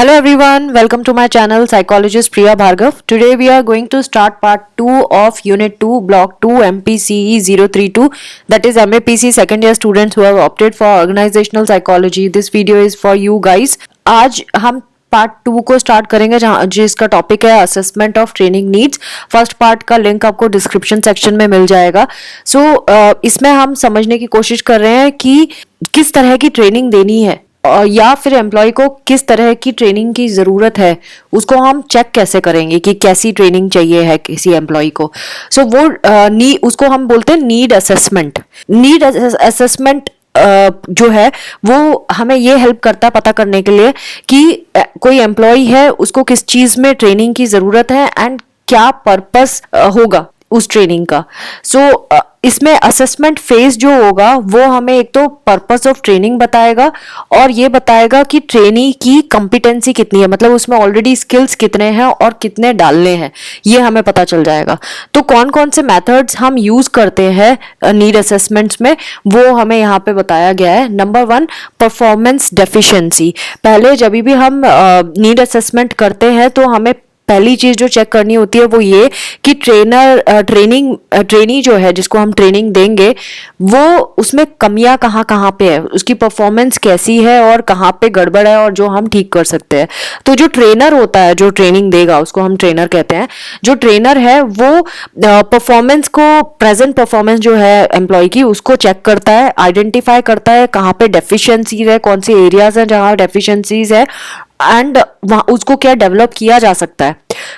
Hello everyone, welcome to my channel Psychologist Priya Bhargav. Today we are going to start part 2 of Unit 2 Block 2 MPCE 032, that is MAPC second year students who have opted for organizational psychology. This video is for you guys. आज हम part 2 को start करेंगे जहाँ जिसका topic है assessment of training needs. First part का link आपको description section में मिल जाएगा। इसमें हम समझने की कोशिश कर रहे हैं कि किस तरह की ट्रेनिंग देनी है या फिर एम्प्लॉय को किस तरह की ट्रेनिंग की ज़रूरत है, उसको हम चेक कैसे करेंगे कि कैसी ट्रेनिंग चाहिए है किसी एम्प्लॉय को। उसको हम बोलते हैं नीड असेसमेंट। नीड असेसमेंट जो है वो हमें ये हेल्प करता है पता करने के लिए कि कोई एम्प्लॉय है उसको किस चीज़ में ट्रेनिंग की ज़रूरत है एंड क्या पर्पस होगा उस ट्रेनिंग का। इसमें असेसमेंट फेज जो होगा वो हमें एक तो पर्पस ऑफ ट्रेनिंग बताएगा और ये बताएगा कि ट्रेनी की कॉम्पिटेंसी कितनी है, मतलब उसमें ऑलरेडी स्किल्स कितने हैं और कितने डालने हैं, ये हमें पता चल जाएगा। तो कौन कौन से मेथड्स हम यूज करते हैं नीड असेसमेंट्स में वो हमें यहाँ पे बताया गया है। Number 1, performance deficiency. पहले जब भी हम नीड असेसमेंट करते हैं तो हमें पहली चीज जो चेक करनी होती है वो ये कि ट्रेनी जो है जिसको हम ट्रेनिंग देंगे वो उसमें कमियां कहाँ कहाँ पे है, उसकी परफॉर्मेंस कैसी है और कहाँ पे गड़बड़ है और जो हम ठीक कर सकते हैं। तो जो ट्रेनर होता है जो ट्रेनिंग देगा उसको हम ट्रेनर कहते हैं। जो ट्रेनर है वो परफॉर्मेंस को, प्रेजेंट परफॉर्मेंस जो है एम्प्लॉय की उसको चेक करता है, आइडेंटिफाई करता है कहाँ पे डेफिशिएंसीज है, कौन से एरियाज हैं जहाँ डेफिशिएंसीज है एंड वहाँ उसको क्या डेवलप किया जा सकता है।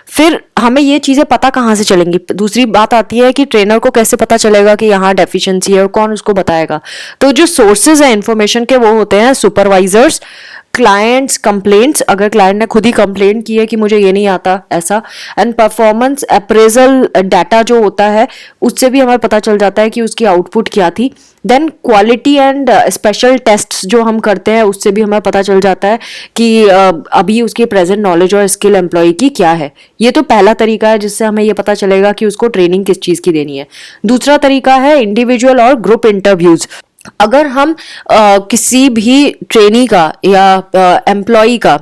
फिर हमें ये चीजें पता कहाँ से चलेंगी। दूसरी बात आती है कि ट्रेनर को कैसे पता चलेगा कि यहाँ डेफिशिएंसी है और कौन उसको बताएगा। तो जो सोर्सेज है इंफॉर्मेशन के वो होते हैं सुपरवाइजर्स, क्लाइंट्स, कंप्लेंट्स, अगर क्लाइंट ने खुद ही कंप्लेन की है कि मुझे ये नहीं आता ऐसा, एंड परफॉर्मेंस अप्रेजल डाटा जो होता है उससे भी हमें पता चल जाता है कि उसकी आउटपुट क्या थी। Then quality and special tests जो हम करते हैं उससे भी हमें पता चल जाता है कि अभी उसकी प्रेजेंट नॉलेज और स्किल एम्प्लॉय की क्या है। ये तो पहला तरीका है जिससे हमें ये पता चलेगा कि उसको ट्रेनिंग किस चीज़ की देनी है। दूसरा तरीका है इंडिविजुअल और ग्रुप इंटरव्यूज। अगर हम किसी भी ट्रेनी का या एम्प्लॉय का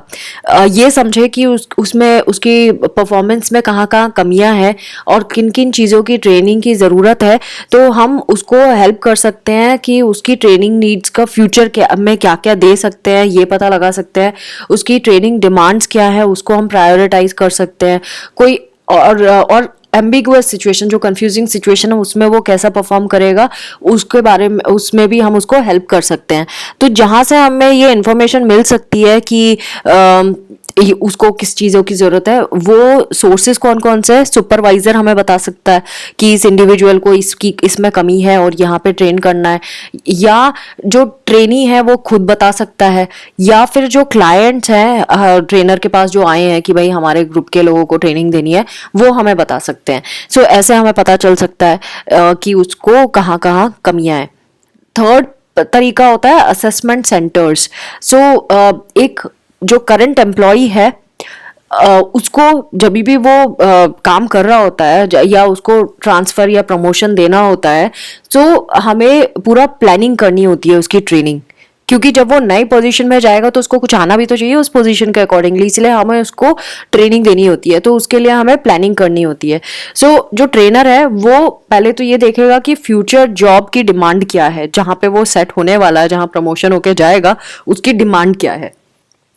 ये समझे कि उसमें उसकी परफॉर्मेंस में कहाँ कहाँ कमियां हैं और किन किन चीज़ों की ट्रेनिंग की ज़रूरत है, तो हम उसको हेल्प कर सकते हैं कि उसकी ट्रेनिंग नीड्स का फ्यूचर में क्या क्या दे सकते हैं ये पता लगा सकते हैं। उसकी ट्रेनिंग डिमांड्स क्या है उसको हम प्रायोरिटाइज कर सकते हैं। कोई और एम्बिगुअस सिचुएशन, जो कंफ्यूजिंग सिचुएशन है उसमें वो कैसा परफॉर्म करेगा उसके बारे में, उसमें भी हम उसको हेल्प कर सकते हैं। तो जहाँ से हमें ये इन्फॉर्मेशन मिल सकती है कि उसको किस चीज़ों की ज़रूरत है, वो सोर्सेज कौन कौन से, सुपरवाइज़र हमें बता सकता है कि इस इंडिविजुअल को इसमें कमी है और यहाँ पे ट्रेन करना है, या जो ट्रेनी है वो खुद बता सकता है, या फिर जो क्लाइंट्स हैं ट्रेनर के पास जो आए हैं कि भाई हमारे ग्रुप के लोगों को ट्रेनिंग देनी है वो हमें बता सकते हैं। ऐसे हमें पता चल सकता है कि उसको कहाँ कहाँ कमियाँ हैं। थर्ड तरीका होता है असेसमेंट सेंटर्स। एक जो करंट एम्प्लॉय है उसको जब भी वो काम कर रहा होता है या उसको ट्रांसफ़र या प्रमोशन देना होता है तो हमें पूरा प्लानिंग करनी होती है उसकी ट्रेनिंग, क्योंकि जब वो नई पोजीशन में जाएगा तो उसको कुछ आना भी तो चाहिए उस पोजीशन के अकॉर्डिंगली, इसलिए हमें उसको ट्रेनिंग देनी होती है। तो उसके लिए हमें प्लानिंग करनी होती है। जो ट्रेनर है वो पहले तो ये देखेगा कि फ्यूचर जॉब की डिमांड क्या है, जहाँ पे वो सेट होने वाला है, जहाँ प्रमोशन होके जाएगा उसकी डिमांड क्या है।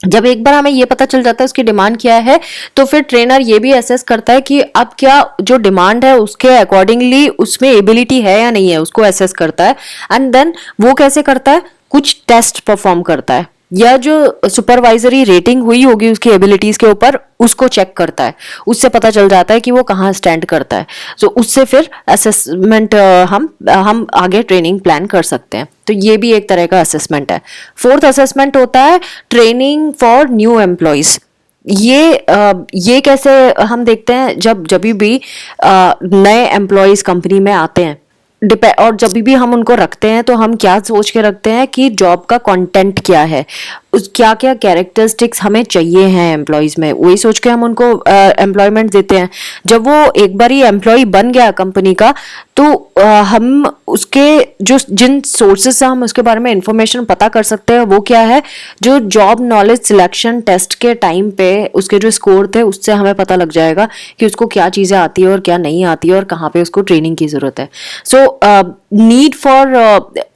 जब एक बार हमें ये पता चल जाता है उसकी डिमांड क्या है तो फिर ट्रेनर ये भी असेस करता है कि अब क्या जो डिमांड है उसके अकॉर्डिंगली उसमें एबिलिटी है या नहीं है, उसको असेस करता है। एंड देन वो कैसे करता है, कुछ टेस्ट परफॉर्म करता है या जो सुपरवाइजरी रेटिंग हुई होगी उसकी एबिलिटीज के ऊपर उसको चेक करता है, उससे पता चल जाता है कि वो कहाँ स्टैंड करता है। उससे फिर असेसमेंट हम आगे ट्रेनिंग प्लान कर सकते हैं। तो ये भी एक तरह का असेसमेंट है। फोर्थ असेसमेंट होता है ट्रेनिंग फॉर न्यू एम्प्लॉयज। ये कैसे हम देखते हैं, जब भी नए एम्प्लॉयज कंपनी में आते हैं और जब भी हम उनको रखते हैं तो हम क्या सोच के रखते हैं कि जॉब का कंटेंट क्या है, उस क्या क्या कैरेक्टरिस्टिक्स हमें चाहिए हैं एम्प्लॉयज में, वही सोच के हम उनको एम्प्लॉयमेंट देते हैं। जब वो एक बार ही एम्प्लॉय बन गया कंपनी का, तो हम उसके जो जिन सोर्सेज से हम उसके बारे में इंफॉर्मेशन पता कर सकते हैं वो क्या है, जो जॉब नॉलेज सिलेक्शन टेस्ट के टाइम पे उसके जो स्कोर थे उससे हमें पता लग जाएगा कि उसको क्या चीज़ें आती है और क्या नहीं आती है और कहाँ पे उसको ट्रेनिंग की ज़रूरत है। So need for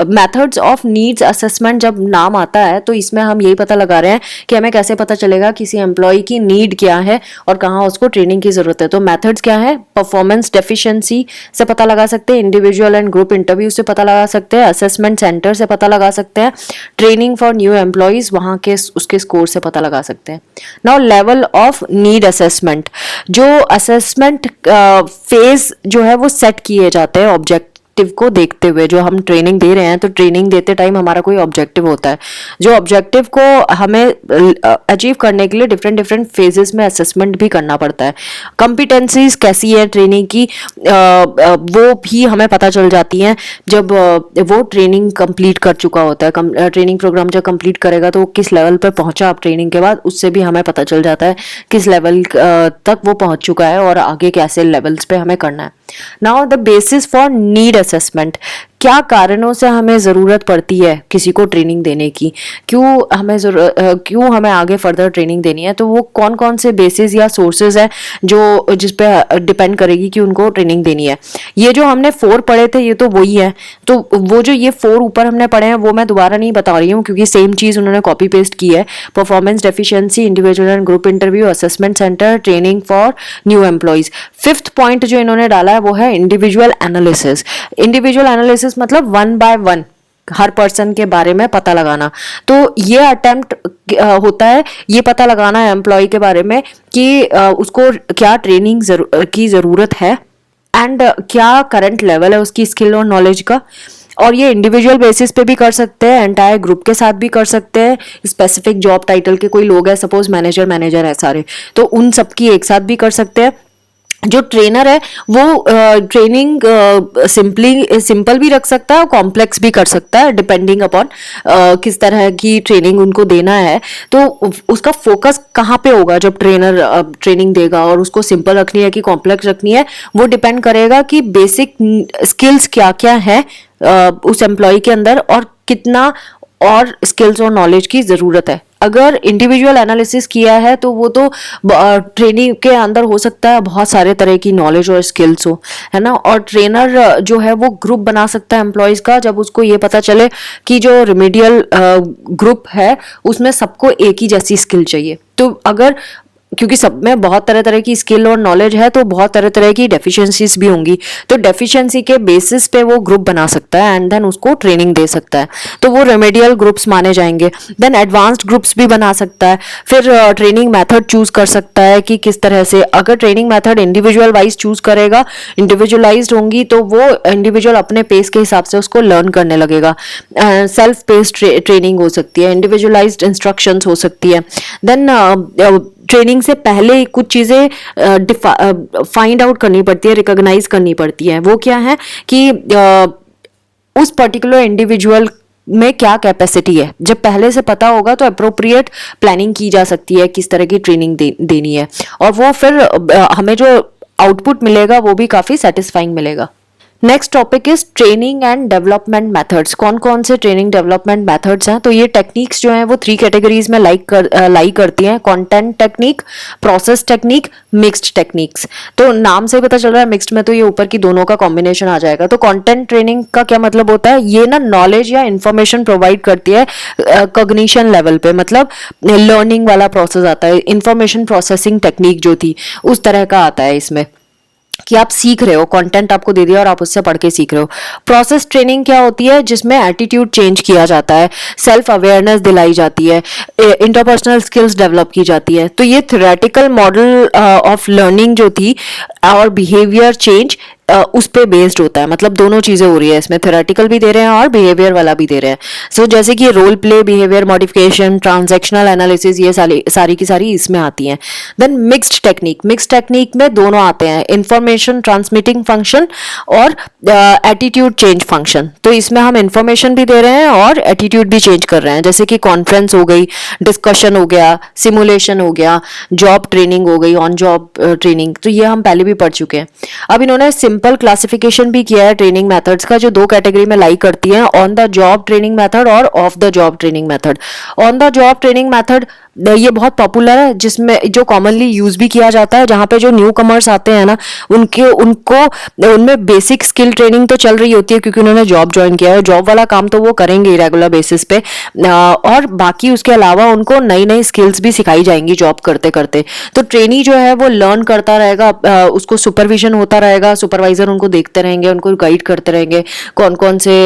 methods of needs assessment जब नाम आता है तो इसमें हम यही पता लगा रहे हैं कि हमें कैसे पता चलेगा किसी एम्प्लॉय की नीड क्या है और कहाँ उसको ट्रेनिंग की ज़रूरत है। तो मेथड्स क्या है, परफॉर्मेंस डेफिशिएंसी से पता लगा सकते हैं, इंडिविजुअल एंड ग्रुप इंटरव्यू से पता लगा सकते हैं, असेसमेंट सेंटर से पता लगा सकते हैं, ट्रेनिंग फॉर न्यू एम्प्लॉयज वहाँ के उसके स्कोर से पता लगा सकते हैं। Now level of need assessment, जो असेसमेंट फेज जो है वो सेट किए जाते हैं ऑब्जेक्टिव को देखते हुए। जो हम ट्रेनिंग दे रहे हैं तो ट्रेनिंग देते टाइम हमारा कोई ऑब्जेक्टिव होता है, जो ऑब्जेक्टिव को हमें अचीव करने के लिए डिफरेंट डिफरेंट फेजेस में असेसमेंट भी करना पड़ता है। कॉम्पिटेंसीज कैसी है ट्रेनिंग की, वो भी हमें पता चल जाती हैं जब वो ट्रेनिंग कंप्लीट कर चुका होता है। ट्रेनिंग प्रोग्राम जब कंप्लीट करेगा तो किस लेवल पर पहुंचा आप ट्रेनिंग के बाद, उससे भी हमें पता चल जाता है किस लेवल तक वो पहुंच चुका है और आगे कैसे लेवल्स पे हमें करना है। Now the basis for need assessment, क्या कारणों से हमें ज़रूरत पड़ती है किसी को ट्रेनिंग देने की, क्यों हमें आगे फर्दर ट्रेनिंग देनी है, तो वो कौन कौन से बेसिस या सोर्सेज है जो जिस पे डिपेंड करेगी कि उनको ट्रेनिंग देनी है। ये जो हमने 4 पढ़े थे ये तो वही है, तो वो जो ये 4 ऊपर हमने पढ़े हैं वो मैं दोबारा नहीं बता रही हूँ क्योंकि सेम चीज़ उन्होंने कॉपी पेस्ट की है। Performance deficiency, individual and group interview, assessment centre, training for new employees. 5th point जो इन्होंने डाला है वो है इंडिविजुअल एनालिसिस। इंडिविजुअल एनालिसिस मतलब 1 by 1 हर पर्सन के बारे में पता लगाना। तो ये अटेम्प्ट होता है ये पता लगाना एम्प्लॉय के बारे में कि उसको क्या ट्रेनिंग की ज़रूरत है एंड क्या करंट लेवल है उसकी स्किल और नॉलेज का। और ये इंडिविजुअल बेसिस पे भी कर सकते हैं, एंटायर ग्रुप के साथ भी कर सकते हैं, स्पेसिफिक जॉब टाइटल के कोई लोग हैं, सपोज मैनेजर है सारे, तो उन सब की एक साथ भी कर सकते हैं। जो ट्रेनर है वो ट्रेनिंग सिंपल भी रख सकता है और कॉम्प्लेक्स भी कर सकता है डिपेंडिंग अपॉन किस तरह की ट्रेनिंग उनको देना है। तो उसका फोकस कहाँ पे होगा जब ट्रेनर ट्रेनिंग देगा, और उसको सिंपल रखनी है कि कॉम्प्लेक्स रखनी है वो डिपेंड करेगा कि बेसिक स्किल्स क्या क्या है उस एम्प्लॉय के अंदर और कितना और स्किल्स और नॉलेज की ज़रूरत है। अगर इंडिविजुअल एनालिसिस किया है तो वो तो ट्रेनिंग के अंदर हो सकता है बहुत सारे तरह की नॉलेज और स्किल्स हो, है ना। और ट्रेनर जो है वो ग्रुप बना सकता है एम्प्लॉयज़ का जब उसको ये पता चले कि जो रिमेडियल ग्रुप है उसमें सबको एक ही जैसी स्किल चाहिए। तो अगर क्योंकि सब में बहुत तरह तरह की स्किल और नॉलेज है तो बहुत तरह तरह की डेफिशिएंसीज भी होंगी, तो डेफिशिएंसी के बेसिस पे वो ग्रुप बना सकता है एंड देन उसको ट्रेनिंग दे सकता है, तो वो रेमेडियल ग्रुप्स माने जाएंगे। देन एडवांस्ड ग्रुप्स भी बना सकता है, फिर ट्रेनिंग मेथड चूज कर सकता है कि किस तरह से। अगर training method individual wise choose करेगा, इंडिविजुअलाइज्ड होंगी, तो वो इंडिविजुअल अपने पेस के हिसाब से उसको लर्न करने लगेगा। सेल्फ पेस्ड ट्रेनिंग हो सकती है, इंडिविजुअलाइज्ड इंस्ट्रक्शंस हो सकती है। देन ट्रेनिंग से पहले कुछ चीज़ें फाइंड आउट करनी पड़ती है, रिकॉग्नाइज करनी पड़ती है। वो क्या है कि उस पर्टिकुलर इंडिविजुअल में क्या कैपेसिटी है, जब पहले से पता होगा तो अप्रोप्रिएट प्लानिंग की जा सकती है किस तरह की ट्रेनिंग देनी है, और वो फिर हमें जो आउटपुट मिलेगा वो भी काफ़ी सेटिस्फाइंग मिलेगा। Next topic is training and development methods. कौन कौन से ट्रेनिंग डेवलपमेंट मेथड्स हैं, तो ये टेक्निक्स जो हैं वो 3 कैटेगरीज में लाई करती हैं, content technique, process technique, mixed techniques. तो नाम से पता चल रहा है मिक्स्ड में तो ये ऊपर की दोनों का कॉम्बिनेशन आ जाएगा। तो कंटेंट ट्रेनिंग का क्या मतलब होता है, ये ना नॉलेज या इंफॉर्मेशन प्रोवाइड करती है कॉग्निशन लेवल पे, मतलब लर्निंग वाला प्रोसेस आता है, इंफॉर्मेशन प्रोसेसिंग टेक्निक जो थी उस तरह का आता है इसमें कि आप सीख रहे हो, कंटेंट आपको दे दिया और आप उससे पढ़ के सीख रहे हो। प्रोसेस ट्रेनिंग क्या होती है, जिसमें एटीट्यूड चेंज किया जाता है, सेल्फ अवेयरनेस दिलाई जाती है, इंटरपर्सनल स्किल्स डेवलप की जाती है। तो ये थ्योरेटिकल मॉडल ऑफ लर्निंग जो थी और बिहेवियर चेंज, उस पे बेस्ड होता है, मतलब दोनों चीजें हो रही है इसमें, थ्योरेटिकल भी दे रहे हैं और बिहेवियर वाला भी दे रहे हैं। सो जैसे कि role play, behaviour modification, transactional analysis, ये सारी की सारी इसमें आती हैं। Then mixed technique, mixed technique में दोनों आते हैं, इंफॉर्मेशन ट्रांसमिटिंग फंक्शन और एटीट्यूड चेंज फंक्शन। तो इसमें हम इंफॉर्मेशन भी दे रहे हैं और एटीट्यूड भी चेंज कर रहे हैं, जैसे कि कॉन्फ्रेंस हो गई, डिस्कशन हो गया, सिमुलेशन हो गया, जॉब ट्रेनिंग हो गई, ऑन जॉब ट्रेनिंग। तो ये हम पहले भी पढ़ चुके हैं। अब इन्होंने सिंपल क्लासिफिकेशन भी किया है ट्रेनिंग मेथड्स का, जो दो कैटेगरी में लाई करती हैं, on the job training method और off the job training method. On the job training method ये बहुत पॉपुलर है, जिसमें जो कॉमनली यूज भी किया जाता है, जहाँ पे जो न्यू कमर्स आते हैं ना, उनको उनमें बेसिक स्किल ट्रेनिंग तो चल रही होती है, क्योंकि उन्होंने जॉब ज्वाइन किया है। जॉब वाला काम तो वो करेंगे रेगुलर बेसिस पे, और बाकी उसके अलावा उनको नई नई स्किल्स भी सिखाई जाएंगी जॉब करते करते। तो ट्रेनी जो है वो लर्न करता रहेगा, उसको सुपरविजन होता रहेगा, सुपरवाइजर उनको देखते रहेंगे, उनको गाइड करते रहेंगे, कौन कौन से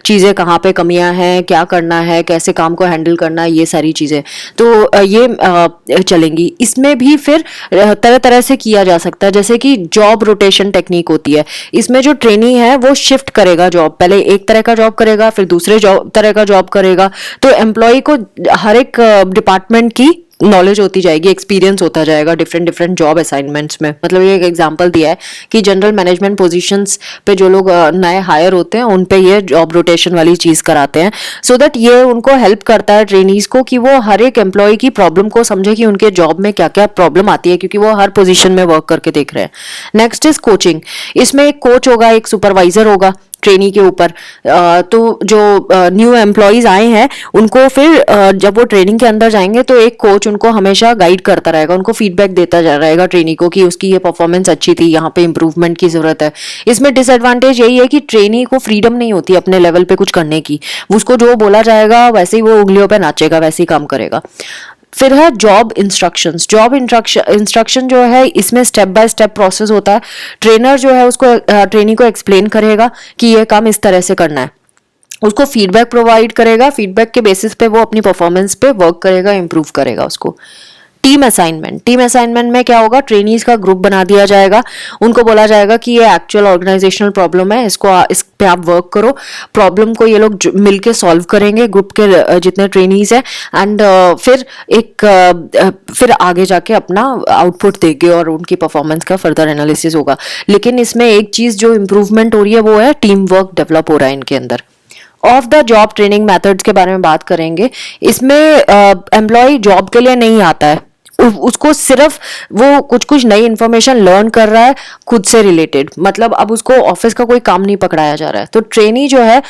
चीजें कहाँ पे कमियां हैं, क्या करना है, कैसे काम को हैंडल करना है, ये सारी चीजें तो ये चलेंगी। इसमें भी फिर तरह तरह से किया जा सकता है, जैसे कि जॉब रोटेशन टेक्निक होती है। इसमें जो ट्रेनी है वो शिफ्ट करेगा जॉब, पहले एक तरह का जॉब करेगा, फिर दूसरे तरह का जॉब करेगा। तो एम्प्लॉय को हर एक डिपार्टमेंट की नॉलेज होती जाएगी, एक्सपीरियंस होता जाएगा डिफरेंट डिफरेंट जॉब असाइनमेंट्स में। मतलब ये एक एग्जांपल दिया है कि जनरल मैनेजमेंट पोजीशंस पे जो लोग नए हायर होते हैं उन पे ये जॉब रोटेशन वाली चीज कराते हैं, सो दैट ये उनको हेल्प करता है ट्रेनीज को कि वो हर एक एम्प्लॉय की प्रॉब्लम को समझे कि उनके जॉब में क्या क्या प्रॉब्लम आती है, क्योंकि वो हर पोजीशन में वर्क करके देख रहे हैं। Next is coaching. इसमें एक कोच होगा, एक सुपरवाइजर होगा ट्रेनी के ऊपर। तो जो न्यू एम्प्लॉयज आए हैं उनको फिर जब वो ट्रेनिंग के अंदर जाएंगे तो एक कोच उनको हमेशा गाइड करता रहेगा, उनको फीडबैक देता जा रहेगा ट्रेनी को कि उसकी ये परफॉर्मेंस अच्छी थी, यहाँ पे इंप्रूवमेंट की जरूरत है। इसमें डिसएडवांटेज यही है कि ट्रेनी को फ्रीडम नहीं होती अपने लेवल पे कुछ करने की, उसको जो बोला जाएगा वैसे ही वो उंगलियों पे नाचेगा, वैसे ही काम करेगा। फिर है जॉब इंस्ट्रक्शंस। जॉब इंस्ट्रक्शन जो है इसमें स्टेप बाय स्टेप प्रोसेस होता है। ट्रेनर जो है उसको ट्रेनी को एक्सप्लेन करेगा कि ये काम इस तरह से करना है, उसको फीडबैक प्रोवाइड करेगा, फीडबैक के बेसिस पे वो अपनी परफॉर्मेंस पे वर्क करेगा, इंप्रूव करेगा उसको। Team assignment. टीम असाइनमेंट में क्या होगा, ट्रेनीज का ग्रुप बना दिया जाएगा, उनको बोला जाएगा कि ये एक्चुअल ऑर्गेनाइजेशनल प्रॉब्लम है, इस पे आप वर्क करो। प्रॉब्लम को ये लोग मिलके सॉल्व करेंगे, ग्रुप के जितने ट्रेनीज हैं, एंड फिर आगे जाके अपना आउटपुट देंगे और उनकी परफॉर्मेंस का फर्दर एनालिसिस होगा। लेकिन इसमें एक चीज जो इम्प्रूवमेंट हो रही है वो है टीम वर्क डेवलप हो रहा है इनके अंदर। Of the job training methods के बारे में बात करेंगे। इसमें एम्प्लॉय जॉब के लिए नहीं आता है, उसको सिर्फ वो कुछ कुछ नई इंफॉर्मेशन लर्न कर रहा है खुद से रिलेटेड, मतलब अब उसको ऑफिस का कोई काम नहीं पकड़ाया जा रहा है। तो ट्रेनी जो है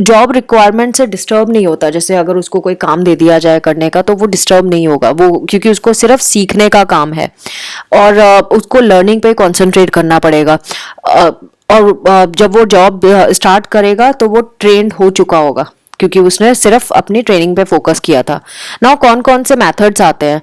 जॉब रिक्वायरमेंट से डिस्टर्ब नहीं होता, जैसे अगर उसको कोई काम दे दिया जाए करने का तो वो डिस्टर्ब नहीं होगा, वो क्योंकि उसको सिर्फ सीखने का काम है और उसको लर्निंग पे कंसंट्रेट करना पड़ेगा। और जब वो जॉब स्टार्ट करेगा तो वो ट्रेंड हो चुका होगा, क्योंकि उसने सिर्फ अपनी ट्रेनिंग पे फोकस किया था। नाउ कौन कौन से मेथड्स आते हैं।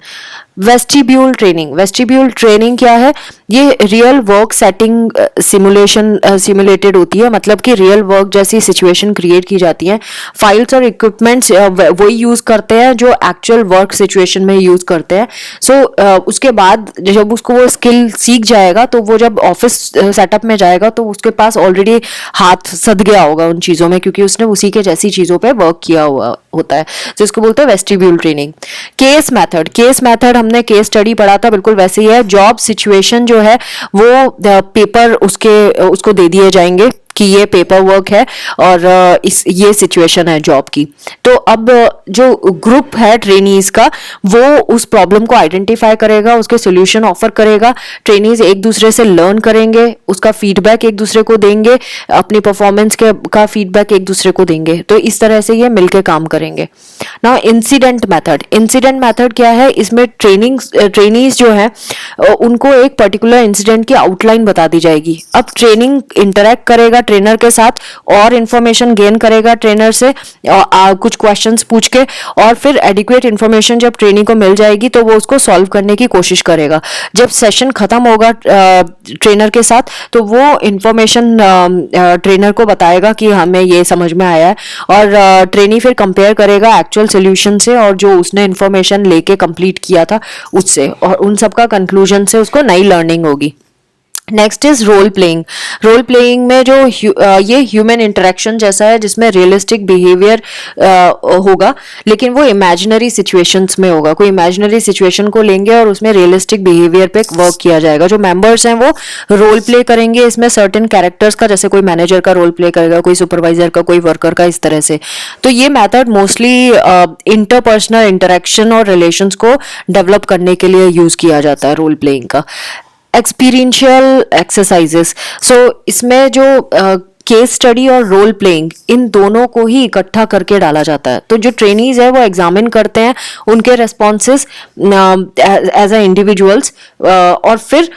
Vestibule training. वेस्टिब्यूल ट्रेनिंग क्या है, ये रियल वर्क सेटिंग सिमुलेटेड होती है, मतलब कि रियल वर्क जैसी सिचुएशन क्रिएट की जाती है। फाइल्स और इक्विपमेंट्स वही यूज करते हैं जो एक्चुअल वर्क सिचुएशन में यूज करते हैं। सो उसके बाद जब उसको वो स्किल सीख जाएगा तो वो जब ऑफिस सेटअप में जाएगा तो उसके पास ऑलरेडी हाथ सध गया होगा उन चीजों में, क्योंकि उसने उसी के जैसी चीजों पे वर्क किया हुआ होता है, जिसको बोलते हैं vestibule training. Case method. Case method हमने केस स्टडी पढ़ा था, बिल्कुल वैसे ही है। जॉब सिचुएशन जो है वो पेपर उसको दे दिए जाएंगे कि ये पेपर वर्क है और ये सिचुएशन है जॉब की। तो अब जो ग्रुप है ट्रेनीज का वो उस प्रॉब्लम को आइडेंटिफाई करेगा, उसके सोल्यूशन ऑफर करेगा। ट्रेनीज एक दूसरे से लर्न करेंगे, उसका फीडबैक एक दूसरे को देंगे, अपनी परफॉर्मेंस का फीडबैक एक दूसरे को देंगे। तो इस तरह से ये मिलकर काम करेंगे। Now incident method. Incident method क्या है, इसमें ट्रेनीज जो है उनको एक पर्टिकुलर इंसिडेंट की आउटलाइन बता दी जाएगी। अब ट्रेनिंग इंटरेक्ट करेगा ट्रेनर के साथ और इंफॉर्मेशन गेन करेगा ट्रेनर से कुछ क्वेश्चंस पूछ के, और फिर एडिक्वेट इंफॉर्मेशन जब ट्रेनी को मिल जाएगी तो वो उसको सॉल्व करने की कोशिश करेगा। जब सेशन खत्म होगा ट्रेनर के साथ तो वो इंफॉर्मेशन ट्रेनर को बताएगा कि हमें ये समझ में आया है, और ट्रेनी फिर कंपेयर करेगा एक्चुअल सोल्यूशन से और जो उसने इंफॉर्मेशन लेके कंप्लीट किया था उससे, और उन सब का कंक्लूजन से उसको नई लर्निंग होगी। Next is role playing. Role playing में जो ये ह्यूमन इंटरेक्शन जैसा है जिसमें रियलिस्टिक बिहेवियर होगा, लेकिन वो इमेजिनरी सिचुएशंस में होगा। कोई इमेजिनरी सिचुएशन को लेंगे और उसमें रियलिस्टिक बिहेवियर पे वर्क किया जाएगा। जो मेंबर्स हैं वो रोल प्ले करेंगे इसमें सर्टेन कैरेक्टर्स का, जैसे कोई मैनेजर का रोल प्ले करेगा, कोई सुपरवाइजर का, कोई वर्कर का, इस तरह से। तो ये मेथड मोस्टली इंटरपर्सनल इंटरेक्शन और रिलेशंस को डेवलप करने के लिए यूज किया जाता है रोल प्लेइंग का। एक्सपीरियंशियल एक्सरसाइजेस, सो इसमें जो केस स्टडी और रोल प्लेइंग, इन दोनों को ही इकट्ठा करके डाला जाता है। तो जो ट्रेनीज है वो एग्जामिन करते हैं उनके रेस्पॉन्सेज एज अ इंडिविजुअल्स, और फिर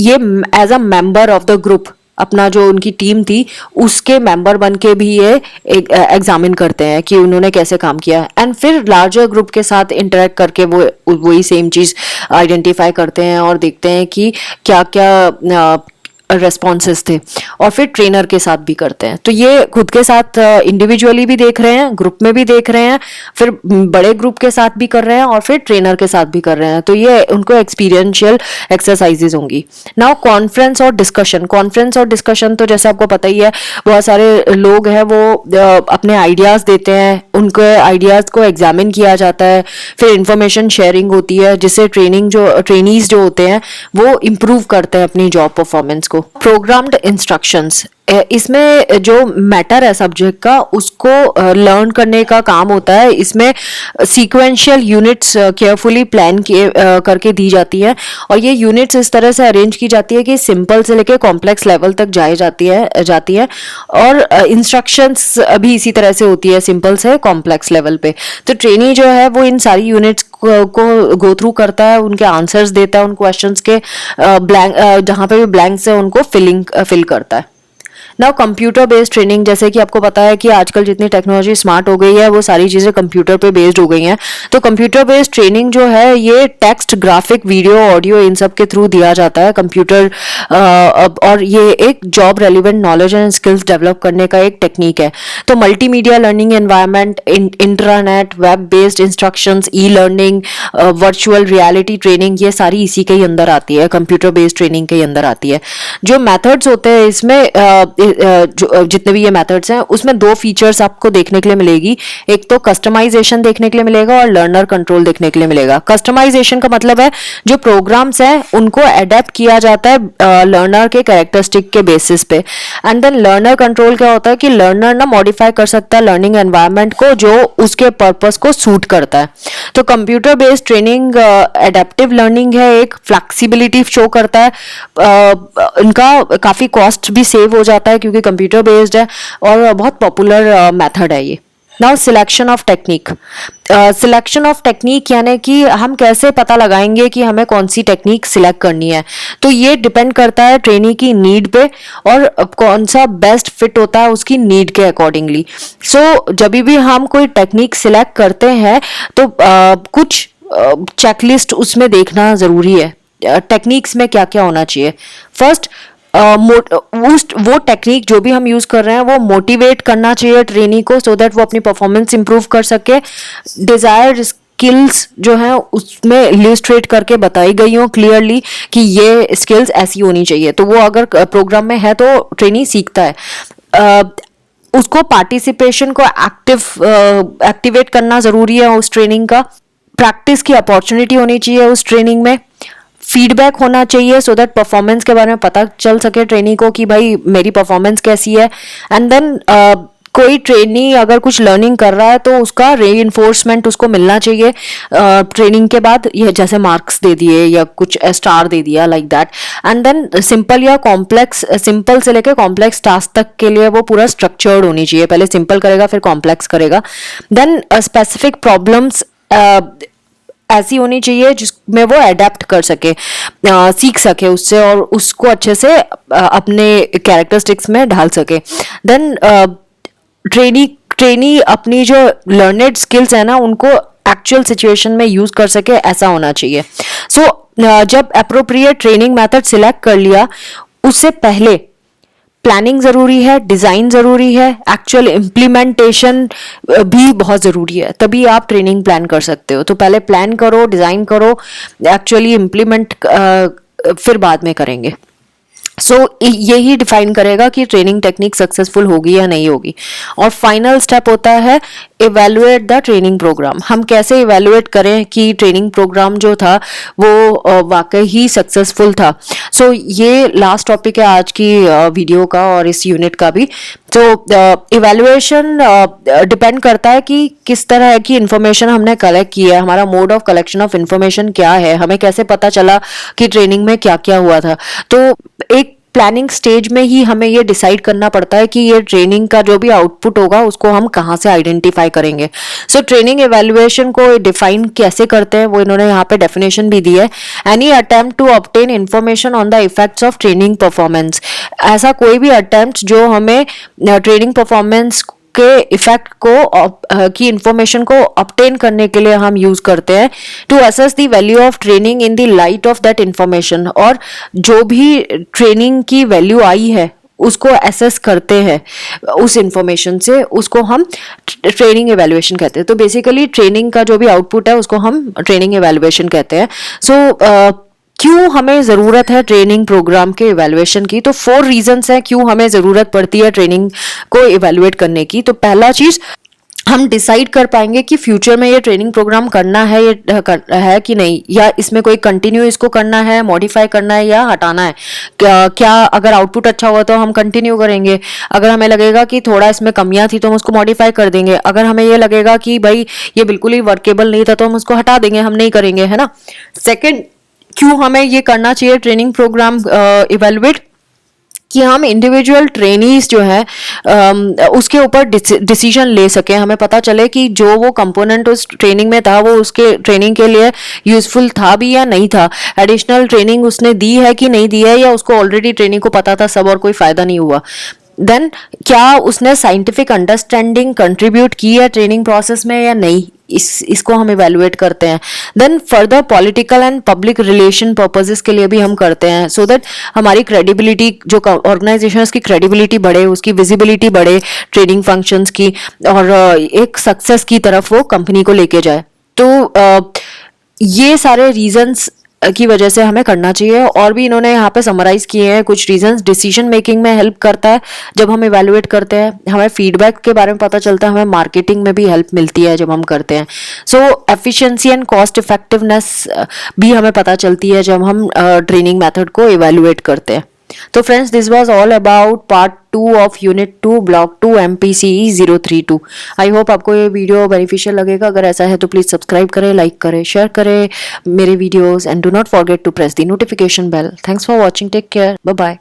ये as a member of the group, अपना जो उनकी टीम थी उसके मेंबर बन के भी ये एग्जामिन करते हैं कि उन्होंने कैसे काम किया, एंड फिर लार्जर ग्रुप के साथ इंटरेक्ट करके वो वही सेम चीज आइडेंटिफाई करते हैं और देखते हैं कि क्या क्या रेस्पॉन्सेस थे, और फिर ट्रेनर के साथ भी करते हैं। तो ये खुद के साथ इंडिविजुअली भी देख रहे हैं, ग्रुप में भी देख रहे हैं, फिर बड़े ग्रुप के साथ भी कर रहे हैं, और फिर ट्रेनर के साथ भी कर रहे हैं। तो ये उनको एक्सपीरियंशियल एक्सरसाइजेज होंगी। नाउ कॉन्फ्रेंस और डिस्कशन। कॉन्फ्रेंस और डिस्कशन तो जैसे आपको पता ही है, बहुत सारे लोग हैं वो अपने आइडियाज देते हैं, उनके आइडियाज को एग्जामिन किया जाता है, फिर इंफॉर्मेशन शेयरिंग होती है, जिससे ट्रेनीज जो होते हैं वो इम्प्रूव करते हैं अपनी जॉब परफॉर्मेंस को। प्रोग्राम्ड इंस्ट्रक्शंस, इसमें जो मैटर है सब्जेक्ट का उसको लर्न करने का काम होता है। इसमें सीक्वेंशियल यूनिट्स केयरफुली प्लान करके दी जाती है, और ये यूनिट्स इस तरह से अरेंज की जाती है कि सिंपल से लेके कॉम्प्लेक्स लेवल तक जाती है, और इंस्ट्रक्शंस भी इसी तरह से होती है, सिंपल से कॉम्प्लेक्स लेवल पे। तो ट्रेनी जो है वो इन सारी यूनिट्स को गो थ्रू करता है, उनके आंसर्स देता है, उन क्वेश्चंस के ब्लैंक जहाँ पे भी ब्लैंक्स है उनको फिल करता है। नाउ कंप्यूटर बेस्ड ट्रेनिंग, जैसे कि आपको पता है कि आजकल जितनी टेक्नोलॉजी स्मार्ट हो गई है वो सारी चीज़ें कंप्यूटर पे बेस्ड हो गई हैं। तो कंप्यूटर बेस्ड ट्रेनिंग जो है ये टेक्स्ट, ग्राफिक, वीडियो, ऑडियो, इन सब के थ्रू दिया जाता है कंप्यूटर, और ये एक job relevant knowledge and skills develop करने का एक टेक्निक है। तो multimedia learning environment, internet, web based instructions, e learning, virtual reality training, ये सारी इसी के ही अंदर आती है, कंप्यूटर बेस्ड ट्रेनिंग के ही अंदर आती है। जो मेथड्स होते हैं इसमें जितने भी ये मेथड्स हैं उसमें दो फीचर्स आपको देखने के लिए मिलेगी। एक तो कस्टमाइजेशन देखने के लिए मिलेगा और लर्नर कंट्रोल देखने के लिए मिलेगा। कस्टमाइजेशन का मतलब है जो प्रोग्राम्स हैं उनको अडेप्ट किया जाता है लर्नर के कैरेक्टरिस्टिक के बेसिस पे, एंड देन लर्नर कंट्रोल क्या होता है कि लर्नर ना मॉडिफाई कर सकता है लर्निंग एनवायरनमेंट को जो उसके पर्पस को सूट करता है। तो computer based training adaptive learning है, एक फ्लेक्सिबिलिटी शो करता है, इनका काफी कॉस्ट भी सेव हो जाता है क्योंकि कंप्यूटर बेस्ड है, और बहुत पॉपुलर मेथड है ये। Now selection of technique. Selection of technique यानी कि हम कैसे पता लगाएंगे कि हमें कौन सी टेक्निक सिलेक्ट करनी है। तो ये डिपेंड करता है ट्रेनी की नीड पे, और कौन सा बेस्ट फिट होता है उसकी नीड के अकॉर्डिंगली। सो जब भी हम कोई टेक्निक सिलेक्ट करते हैं तो कुछ चेकलिस्ट उसमें देखना ज़रूरी है। टेक्निक्स में क्या क्या होना चाहिए। फर्स्ट, वो टेक्निक जो भी हम यूज कर रहे हैं वो मोटिवेट करना चाहिए ट्रेनी को, सो दैट वो अपनी परफॉर्मेंस इंप्रूव कर सके। डिजायर्ड स्किल्स जो है उसमें इलिस्ट्रेट करके बताई गई हो क्लियरली कि ये स्किल्स ऐसी होनी चाहिए, तो वो अगर प्रोग्राम में है तो ट्रेनी सीखता है। उसको पार्टिसिपेशन को एक्टिवेट करना जरूरी है उस ट्रेनिंग का। प्रैक्टिस की अपॉर्चुनिटी होनी चाहिए उस ट्रेनिंग में। फीडबैक होना चाहिए सो दैट परफॉर्मेंस के बारे में पता चल सके ट्रेनी को कि भाई मेरी परफॉर्मेंस कैसी है। एंड देन कोई ट्रेनी अगर कुछ लर्निंग कर रहा है तो उसका रीइंफोर्समेंट उसको मिलना चाहिए ट्रेनिंग के बाद, ये जैसे मार्क्स दे दिए या कुछ स्टार दे दिया, like that. And then simple या कॉम्प्लेक्स, सिंपल से लेकर कॉम्प्लेक्स टास्क तक के लिए वो पूरा स्ट्रक्चर्ड होनी चाहिए। पहले सिंपल करेगा फिर कॉम्प्लेक्स करेगा। देन स्पेसिफिक प्रॉब्लम्स ऐसी होनी चाहिए जिसमें वो अडेप्ट कर सके, सीख सके उससे, और उसको अच्छे से अपने कैरेक्टरिस्टिक्स में ढाल सके। देन ट्रेनी अपनी जो लर्नेड स्किल्स है ना उनको एक्चुअल सिचुएशन में यूज कर सके, ऐसा होना चाहिए। सो जब अप्रोप्रिएट ट्रेनिंग मेथड सिलेक्ट कर लिया उससे पहले प्लानिंग जरूरी है, डिजाइन जरूरी है, एक्चुअल इम्प्लीमेंटेशन भी बहुत जरूरी है, तभी आप ट्रेनिंग प्लान कर सकते हो। तो पहले प्लान करो, डिजाइन करो, एक्चुअली इम्प्लीमेंट फिर बाद में करेंगे। सो यही डिफाइन करेगा कि ट्रेनिंग टेक्निक सक्सेसफुल होगी या नहीं होगी। और फाइनल स्टेप होता है इवेलुएट द ट्रेनिंग प्रोग्राम। हम कैसे इवेलुएट करें कि ट्रेनिंग प्रोग्राम जो था वो वाकई ही सक्सेसफुल था। सो ये लास्ट टॉपिक है आज की वीडियो का और इस यूनिट का भी। तो इवेलुएशन डिपेंड करता है कि किस तरह की इंफॉर्मेशन हमने कलेक्ट की है, हमारा mode of collection of information क्या है, हमें कैसे पता चला कि ट्रेनिंग में क्या क्या हुआ था। तो एक प्लानिंग स्टेज में ही हमें ये डिसाइड करना पड़ता है कि ये ट्रेनिंग का जो भी आउटपुट होगा उसको हम कहाँ से आइडेंटिफाई करेंगे। सो ट्रेनिंग एवेल्युएशन को डिफाइन कैसे करते हैं वो इन्होंने यहाँ पे डेफिनेशन भी दी है। Any attempt to obtain information on the effects of training performance. ऐसा कोई भी अटेम्प्ट जो हमें ट्रेनिंग परफॉर्मेंस के इफेक्ट को की इंफॉर्मेशन को ऑब्टेन करने के लिए हम यूज करते हैं to assess the value of training in the light of that information. और जो भी ट्रेनिंग की वैल्यू आई है उसको एसेस करते हैं उस इंफॉर्मेशन से, उसको हम ट्रेनिंग एवेल्युएशन कहते हैं। तो बेसिकली ट्रेनिंग का जो भी आउटपुट है उसको हम ट्रेनिंग एवेल्युएशन कहते हैं। सो क्यों हमें ज़रूरत है ट्रेनिंग प्रोग्राम के इवैल्यूएशन की? तो 4 रीजंस हैं क्यों हमें ज़रूरत पड़ती है ट्रेनिंग को इवैल्यूएट करने की। तो पहला चीज़, हम डिसाइड कर पाएंगे कि फ्यूचर में ये ट्रेनिंग प्रोग्राम करना है है कि नहीं, या इसमें कोई कंटिन्यू इसको करना है, मॉडिफाई करना है या हटाना है। क्या अगर आउटपुट अच्छा हुआ तो हम कंटिन्यू करेंगे, अगर हमें लगेगा कि थोड़ा इसमें कमियां थी तो हम उसको मॉडिफाई कर देंगे, अगर हमें ये लगेगा कि भाई ये बिल्कुल ही वर्केबल नहीं था तो हम उसको हटा देंगे, हम नहीं करेंगे, है ना। सेकेंड, क्यों हमें ये करना चाहिए ट्रेनिंग प्रोग्राम इवेलुएट, कि हम इंडिविजुअल ट्रेनीज जो है उसके ऊपर डिसीजन ले सकें, हमें पता चले कि जो वो कंपोनेंट उस ट्रेनिंग में था वो उसके ट्रेनिंग के लिए यूजफुल था भी या नहीं था, एडिशनल ट्रेनिंग उसने दी है कि नहीं दी है, या उसको ऑलरेडी ट्रेनिंग को पता था सब और कोई फायदा नहीं हुआ। देन क्या उसने साइंटिफिक अंडरस्टैंडिंग कंट्रीब्यूट की है ट्रेनिंग प्रोसेस में या नहीं, इसको हम इवेलुएट करते हैं। Then further political and public relation purposes के लिए भी हम करते हैं, सो दैट हमारी क्रेडिबिलिटी, जो ऑर्गेनाइजेशंस की क्रेडिबिलिटी बढ़े, उसकी विजिबिलिटी बढ़े ट्रेनिंग फंक्शंस की, और एक सक्सेस की तरफ वो कंपनी को लेके जाए। तो ये सारे रीजंस की वजह से हमें करना चाहिए। और भी इन्होंने यहाँ पे समराइज किए हैं कुछ रीजंस। डिसीजन मेकिंग में हेल्प करता है जब हम इवेलुएट करते हैं, हमें फीडबैक के बारे में पता चलता है, हमें मार्केटिंग में भी हेल्प मिलती है जब हम करते हैं। सो एफिशिएंसी एंड कॉस्ट इफेक्टिवनेस भी हमें पता चलती है जब हम ट्रेनिंग मेथड को इवेलुएट करते हैं। तो friends, this was all about part 2 of unit 2 block 2 MPCE 032। I hope आपको ये वीडियो बेनिफिशियल लगेगा। अगर ऐसा है तो प्लीज सब्सक्राइब करें, लाइक करें, शेयर करें मेरे videos, and do not forget to press the notification bell. Thanks for watching, take care, bye bye.